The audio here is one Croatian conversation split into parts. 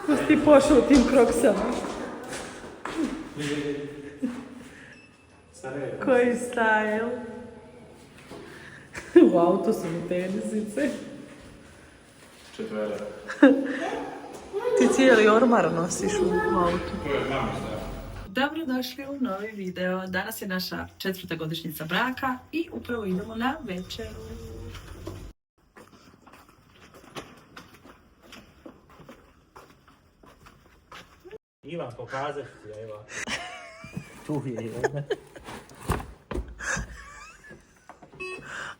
Pusti pošao u tim kroksama. Koji stajl. U autu su mi tenisice. Četvera. Ti cijeli ormar nosiš u autu. To je mama šta. Dobrodošli u novi video. Danas je naša 4. godišnjica braka i upravo idemo na večeru. Ivan, pokazat ti, evo. Tu je jedna.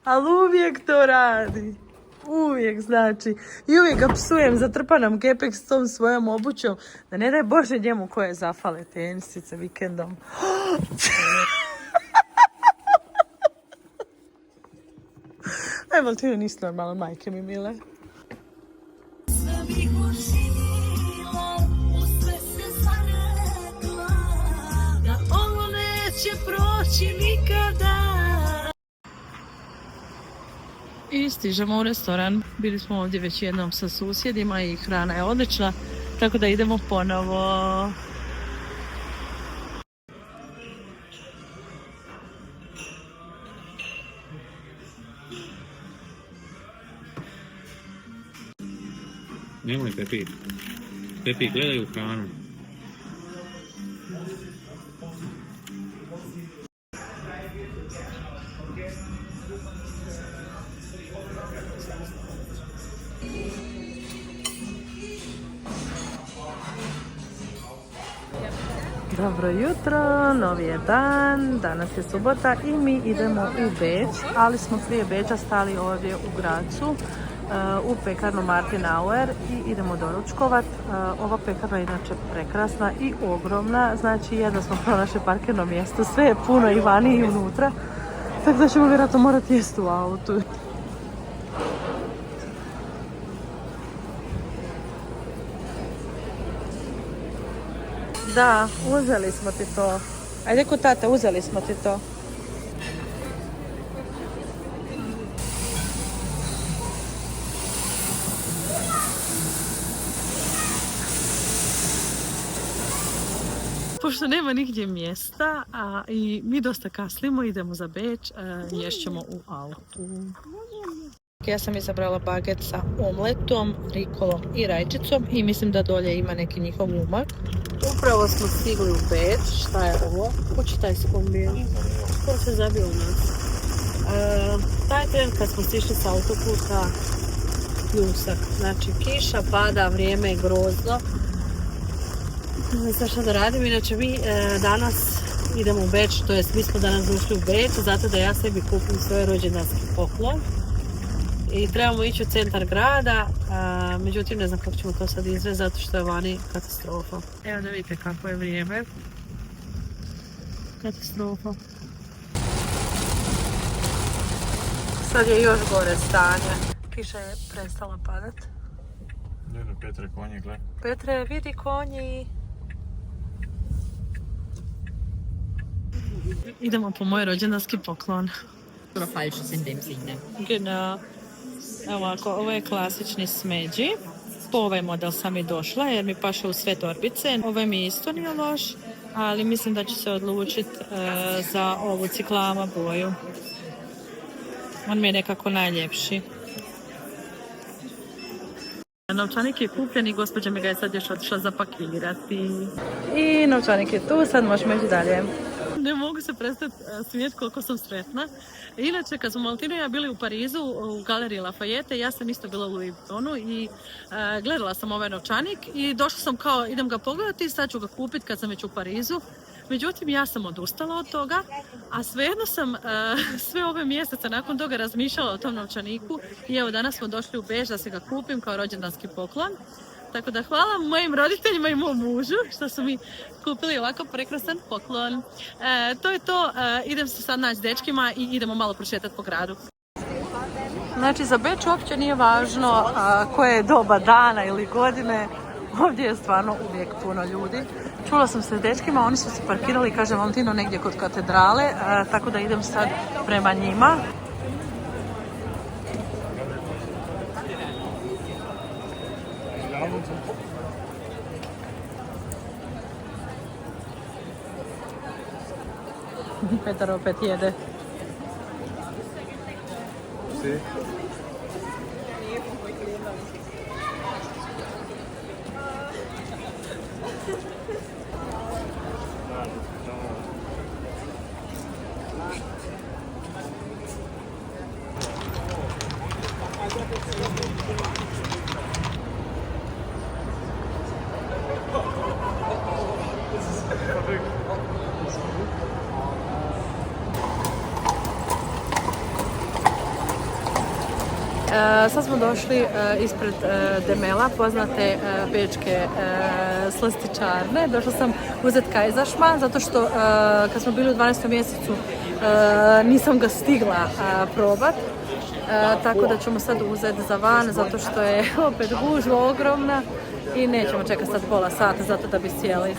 Ali uvijek to radi. Uvijek znači. I uvijek ga psujem, zatrpa nam kepek s tom svojom obućom. Da ne daj Bože njemu koje zafale tenisice vikendom. Aj, Valentino, nisi normalno, majke mi mile. Da ovo neće proći nikada. I stižemo u restoran. Bili smo ovdje već jednom sa susjedima i hrana je odlična, tako da idemo ponovo. Nemoj, Pepi. Pepi, gledaj u hranu. Dobro jutro, novi je dan, danas je subota i mi idemo u Beč, ali smo prije Beča stali ovdje u Grazu u pekarnu Martinauer i idemo doručkovat. Ova pekarna je inače prekrasna i ogromna, znači jedno smo pronašli parkirno mjesto, sve je puno i vani i unutra, tako da ćemo vjerojatno morati jesti u autu. Da, uzeli smo ti to. Ajde kod tate, uzeli smo ti to. Pošto nema nigdje mjesta, i mi dosta kasnimo, idemo za Beč, ješćemo u autu. Ja sam izabrala baget sa omletom, rikolom i rajčicom i mislim da dolje ima neki njihov umak. Upravo smo stigli u Beč. Šta je ovo? Ko će taj skombio? Ko se zabio u nas? Taj tren kad smo stišli s autoputa, pljusak. Znači kiša, pada, vrijeme je grozno. Ne znam šta da radim, inače mi danas idemo u Beč, to jest mi smo danas došli u Beč zato da ja sebi kupim svoj rođendanski poklon. I trebamo ići u centar grada, međutim ne znam kako ćemo to sad izvesti zato što je vani katastrofa. Evo da vidite kako je vrijeme. Katastrofa. Sad je još gore stanje. Kiša je prestala padat. Gledaj, Petre, konji, gledaj. Petre, vidi konji. Idemo po moj rođendanski poklon. Oder falsches in dem Sinne. Genau. Evo ovako, ovo je klasični smeđi. Po ovaj model sam i došla jer mi paše u sve torbice. Ovaj mi isto nije loš, ali mislim da ću se odlučiti za ovu ciklama boju. On mi je nekako najljepši. Novčanik je kupljen i gospođa mi ga je sad još otišla zapakirati. I novčanik je tu, sad možemo ići dalje. Ne mogu se prestati smijeti koliko sam sretna. Inače, kad smo Valentino i ja bili u Parizu, u galeriji Lafayette, ja sam isto bila u Louis Vuittonu i gledala sam ovaj novčanik i došla sam kao, idem ga pogledati i sad ću ga kupiti kad sam već u Parizu. Međutim, ja sam odustala od toga, a svejedno sam sve ove mjesece nakon toga razmišljala o tom novčaniku i evo danas smo došli u Beč da se ga kupim kao rođendanski poklon. Tako da hvala mojim roditeljima i mom mužu što su mi kupili ovako prekrasan poklon. To je to, idem se sad naći s dečkima i idemo malo prošetati po gradu. Znači za Beč uopće nije važno koje je doba dana ili godine, ovdje je stvarno uvijek puno ljudi. Čula sam se s dečkima, oni su se parkirali, kaže Valentino, negdje kod katedrale, tako da idem sad prema njima. Petar opet jede. Sad smo došli ispred Demela, poznate bečke slastičarne. Došla sam uzeti kajzašman zato što kad smo bili u 12. mjesecu nisam ga stigla probat. Tako da ćemo sad uzeti za van zato što je opet gužva ogromna i nećemo čekati sad pola sata zato da bi sjeli.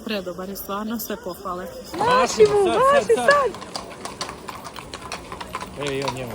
Predobar je stvarno, sve pohvale. Maši sad! Evo i on njemu.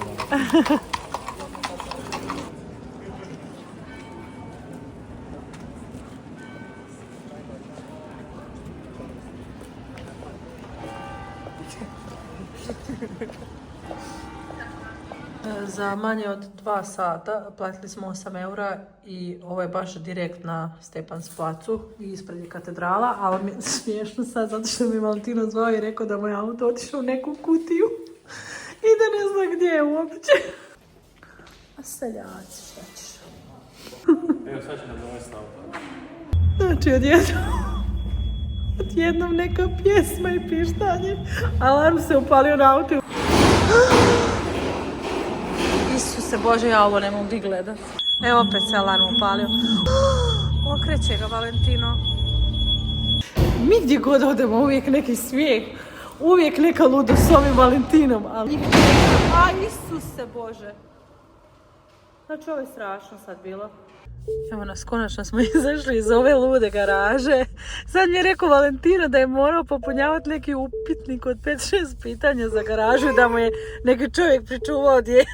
Za manje od 2 sata platili smo 8 eura i ovo je baš direkt na Stefansplacu i ispred je katedrala, ali mi je smiješno sad zato što mi Valentino zvao i rekao da moj auto otišao u neku kutiju i da ne zna gdje je uopće. A seljaci, šta ćeš? Evo sad će nam dovesti auto. Znači odjednom neka pjesma i pištanje. Alarm se upalio na auto. Isuse Bože, ja ovo ne mogu di gledat. Evo opet se alarm upalio. Okreće ga Valentino. Mi gdje god odemo uvijek neki smijeh. Uvijek neka ludo s ovim Valentinom. Ali... A Isuse Bože. Znači ovo je strašno sad bilo. Evo nas, konačno smo izašli iz ove lude garaže. Sad mi je rekao Valentino da je morao popunjavati neki upitnik od 5-6 pitanja za garažu i da mu je neki čovjek pričuvao dijete.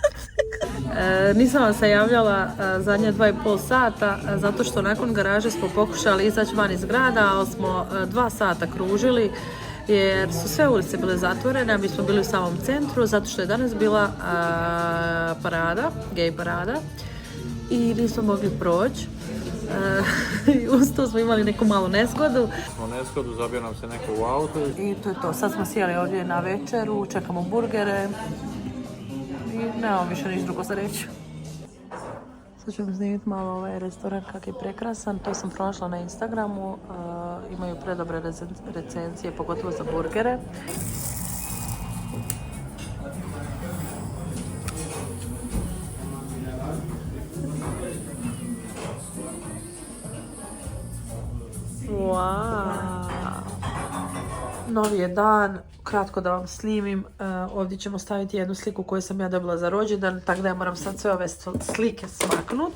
Nisam vam se javljala zadnje 2,5 sata zato što nakon garaže smo pokušali izaći van iz grada, ali smo 2 sata kružili jer su sve ulice bile zatvorene, a mi smo bili u samom centru zato što je danas bila parada, gay parada. I nismo mogli proći. Uz to smo imali neku malu nesgodu. Zabio nam se neko u auto. I to je to. Sad smo sjeli ovdje na večeru, čekamo burgere. I nemamo više ništa drugo za reći. Sad ćemo snimiti malo ovaj restoran kak je prekrasan. To sam pronašla na Instagramu. Imaju predobre recenzije, pogotovo za burgere. Wow. Novi je dan, kratko da vam snimim. Ovdje ćemo staviti jednu sliku koju sam ja dobila za rođendan, tako da ja moram sad sve ove slike smaknut.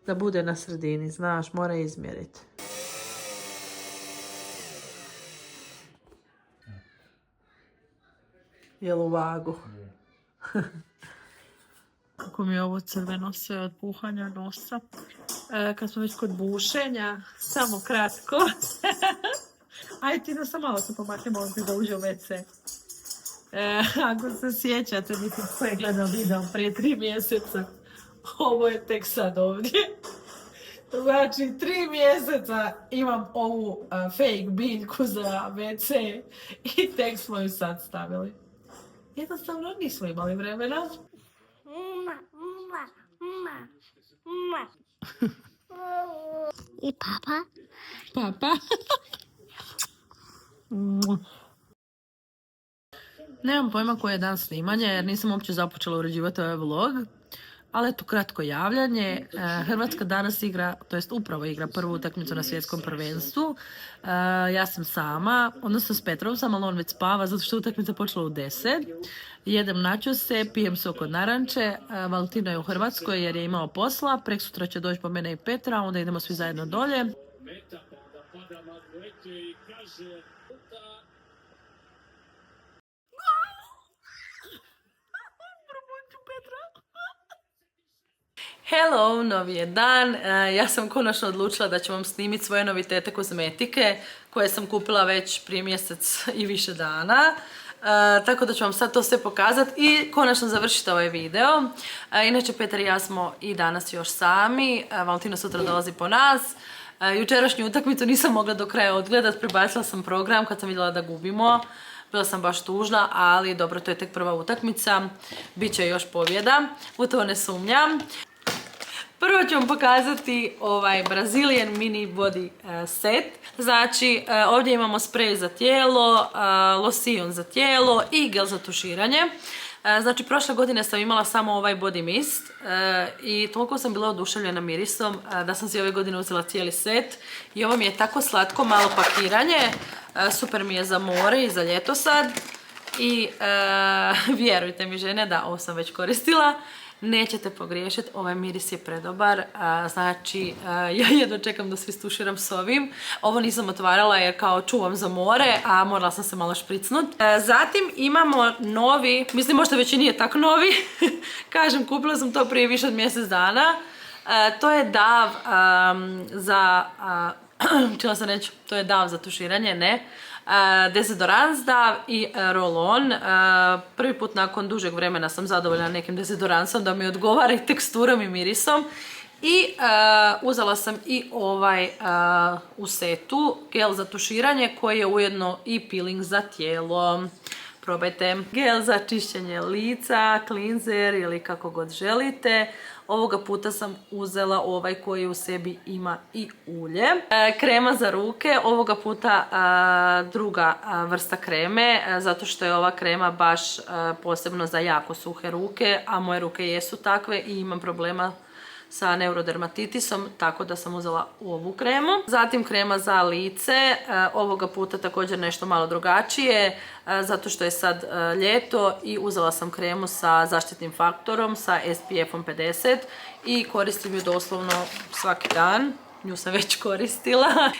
Da bude na sredini, znaš, mora izmjeriti. Jel u vagu? Kako mi je ovo crveno sve od puhanja nosa. Kad smo već kod bušenja, samo kratko. Ajde ti da sam malo se pomaknemo ovdje da uđe u WC. Ako se sjećate, mislim ko je gledao video prije 3 mjeseca. Ovo je tek sad ovdje. Znači, 3 mjeseca imam ovu fake biljku za WC i tek smo ju sad stavili. Jednostavno nismo imali vremena. I papa? Papa? Nemam pojma koji je dan snimanja jer nisam uopće započela uređivati ovaj vlog. Ali eto, kratko javljanje. Hrvatska danas igra, to jest upravo igra prvu utakmicu na svjetskom prvenstvu. Ja sam sama, odnosno s Petrom sam, ali on već spava zato što je utakmica počela u 10. Jedem načose, pijem sok od naranče. Valentino je u Hrvatskoj jer je imao posla. Preksutra će doći po mene i Petra, onda idemo svi zajedno dolje. Hello, novi je dan. Ja sam konačno odlučila da ću vam snimiti svoje novitete kozmetike koje sam kupila već prije mjesec i više dana. Tako da ću vam sad to sve pokazati i konačno završiti ovaj video. Inače, Petar i ja smo i danas još sami. Valentino sutra dolazi po nas. Jučerašnju utakmicu nisam mogla do kraja odgledati, prebacila sam program kad sam vidjela da gubimo. Bila sam baš tužna, ali dobro, to je tek prva utakmica. Biće još pobjeda, u to ne sumnjam. Prvo ću vam pokazati ovaj Brazilian mini body set. Znači, ovdje imamo sprej za tijelo, losion za tijelo i gel za tuširanje. Znači, prošle godine sam imala samo ovaj body mist i toliko sam bila oduševljena mirisom da sam si ove godine uzela cijeli set. I ovo mi je tako slatko, malo pakiranje. Super mi je za more i za ljeto sad. I vjerujte mi žene da ovo sam već koristila. Nećete pogriješiti, ovaj miris je predobar, znači ja jedno čekam da svi stuširam s ovim. Ovo nisam otvarala jer kao čuvam za more, a morala sam se malo špricnut. Zatim imamo novi, mislim možda već i nije tako novi, kažem kupila sam to prije više od mjesec dana. To je DAV za, htjela sam reći, to je DAV za tuširanje, ne. Dezodorans DAV i roll-on. Prvi put nakon dužeg vremena sam zadovoljna nekim dezodoransom da mi odgovara i teksturom i mirisom. I uzela sam i ovaj u setu gel za tuširanje koji je ujedno i peeling za tijelo. Probajte. Gel za čišćenje lica, cleanser ili kako god želite. Ovoga puta sam uzela ovaj koji u sebi ima i ulje. Krema za ruke, ovoga puta druga vrsta kreme, zato što je ova krema baš posebno za jako suhe ruke, a moje ruke jesu takve i imam problema sa neurodermatitisom, tako da sam uzela ovu kremu. Zatim krema za lice, ovoga puta također nešto malo drugačije, zato što je sad ljeto i uzela sam kremu sa zaštitnim faktorom, sa SPF-om 50 i koristim ju doslovno svaki dan. Nju sam već koristila.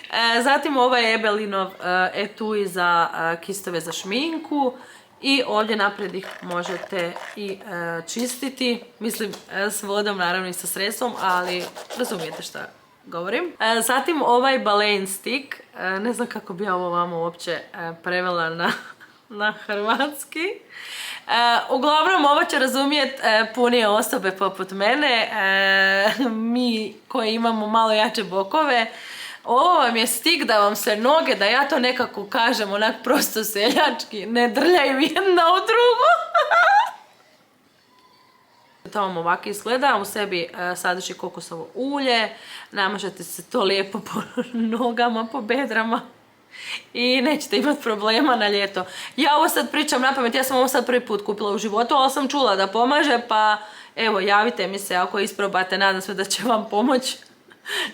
Zatim ovaj je Ebelinov etui za kistove za šminku. I ovdje naprijed ih možete i čistiti, mislim s vodom naravno i sa sredstvom, ali razumijete šta govorim. Zatim ovaj balein stick, ne znam kako bi ja ovo vama uopće prevela na hrvatski. Uglavnom ovo će razumjeti punije osobe poput mene, mi koji imamo malo jače bokove. Ovo vam je stik da vam se noge, da ja to nekako kažem onak prosto seljački, ne drljaju jedna u drugu. To vam ovako izgleda, u sebi sadrži kokosovo ulje, namažete se to lijepo po nogama, po bedrama i nećete imati problema na ljeto. Ja ovo sad pričam napamet, ja sam ovo sad prvi put kupila u životu, ali sam čula da pomaže, pa evo javite mi se ako isprobate, nadam se da će vam pomoći.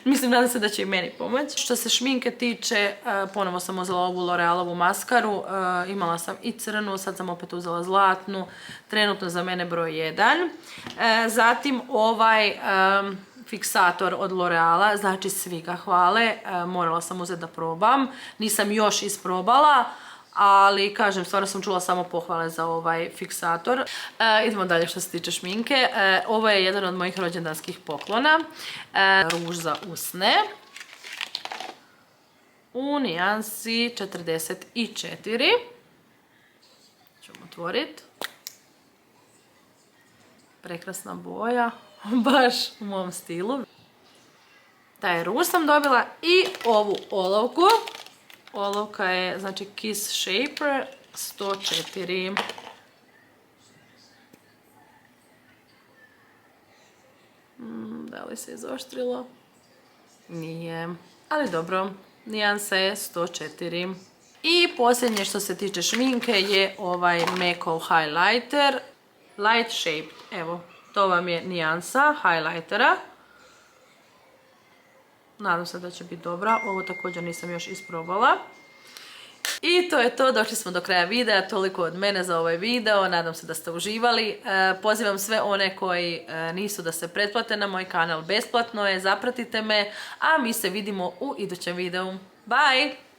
Mislim, nadam se da će i meni pomoći. Što se šminke tiče, ponovo sam uzela ovu L'Orealovu maskaru. Imala sam i crnu, sad sam opet uzela zlatnu. Trenutno za mene broj 1. Zatim ovaj fiksator od L'Oreala, znači svi ga hvale. Morala sam uzeti da probam. Nisam još isprobala, ali kažem, stvarno sam čula samo pohvale za ovaj fiksator. Idemo dalje što se tiče šminke. Ovo je jedan od mojih rođendanskih poklona. Ruž za usne. U nijansi 44. Ćemo otvoriti. Prekrasna boja. Baš u mom stilu. Taj ruž sam dobila i ovu olovku. Olovka je, znači, Kiss Shaper 104. Da li se izoštrilo? Nije. Ali dobro, nijansa je 104. I posljednje što se tiče šminke je ovaj Meko Highlighter. Light Shaped, evo, To vam je nijansa highlightera. Nadam se da će biti dobra. Ovo također nisam još isprobala. I to je to, došli smo do kraja videa, toliko od mene za ovaj video, nadam se da ste uživali. Pozivam sve one koji nisu da se pretplate na moj kanal, besplatno je, zapratite me, a mi se vidimo u idućem videu. Bye!